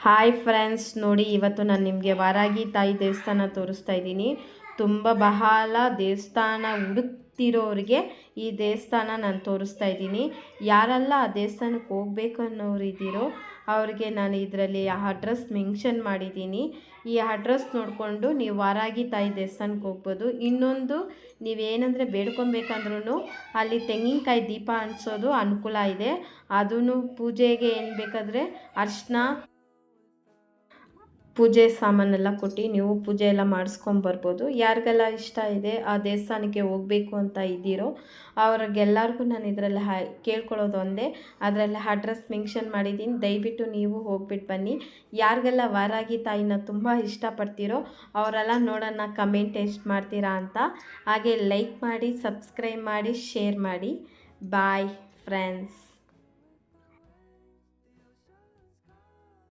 Hi friends, ನೋಡಿ ಇವತ್ತು ನಾನು ನಿಮಗೆ ವಾರಾಗಿ ತಾಯಿ ದೇವಸ್ಥಾನ ತೋರಿಸ್ತಾ ಇದ್ದೀನಿ. ತುಂಬ ಬಹಳ ದೇವಸ್ಥಾನ ಹುಡುಕ್ತಿರೋರಿಗೆ ಈ ದೇವಸ್ಥಾನ ನಾನು ತೋರಿಸ್ತಾ ಇದ್ದೀನಿ. ಯಾರೆಲ್ಲ ಆ ದೇವಸ್ಥಾನಕ್ಕೆ ಹೋಗ್ಬೇಕು ಅನ್ನೋರು ಇದ್ದೀರೋ ಅವ್ರಿಗೆ ನಾನು ಇದರಲ್ಲಿ ಅಡ್ರೆಸ್ ಮೆನ್ಷನ್ ಮಾಡಿದ್ದೀನಿ. ಈ ಅಡ್ರೆಸ್ ನೋಡಿಕೊಂಡು ನೀವು ವಾರಾಗಿ ತಾಯಿ ದೇವಸ್ಥಾನಕ್ಕೆ ಹೋಗ್ಬೋದು. ಇನ್ನೊಂದು ನೀವೇನಂದರೆ ಬೇಡ್ಕೊಬೇಕಂದ್ರೂ ಅಲ್ಲಿ ತೆಂಗಿನಕಾಯಿ ದೀಪ ಅಂಟಿಸೋದು ಅನುಕೂಲ ಇದೆ. ಅದೂ ಪೂಜೆಗೆ ಏನು ಬೇಕಾದರೆ ಅರ್ಶಿನ ಪೂಜೆ ಸಾಮಾನೆಲ್ಲ ಕೊಟ್ಟು ನೀವು ಪೂಜೆ ಎಲ್ಲ ಮಾಡಿಸ್ಕೊಂಬರ್ಬೋದು. ಯಾರಿಗೆಲ್ಲ ಇಷ್ಟ ಇದೆ ಆ ದೇವಸ್ಥಾನಕ್ಕೆ ಹೋಗಬೇಕು ಅಂತ ಇದ್ದೀರೋ ಅವ್ರಿಗೆಲ್ಲರಿಗೂ ನಾನು ಇದರಲ್ಲಿ ಕೇಳ್ಕೊಳ್ಳೋದು ಒಂದೇ, ಅದರಲ್ಲಿ ಅಡ್ರೆಸ್ ಮೆನ್ಷನ್ ಮಾಡಿದ್ದೀನಿ. ದಯವಿಟ್ಟು ನೀವು ಹೋಗ್ಬಿಟ್ಟು ಬನ್ನಿ. ಯಾರಿಗೆಲ್ಲ ವಾರಾಗಿ ತಾಯಿನ ತುಂಬ ಇಷ್ಟಪಡ್ತೀರೋ ಅವರೆಲ್ಲ ನೋಡೋಣ ಕಮೆಂಟ್ ಎಷ್ಟು ಮಾಡ್ತೀರಾ ಅಂತ. ಹಾಗೆ ಲೈಕ್ ಮಾಡಿ, ಸಬ್ಸ್ಕ್ರೈಬ್ ಮಾಡಿ, ಶೇರ್ ಮಾಡಿ. Bye friends.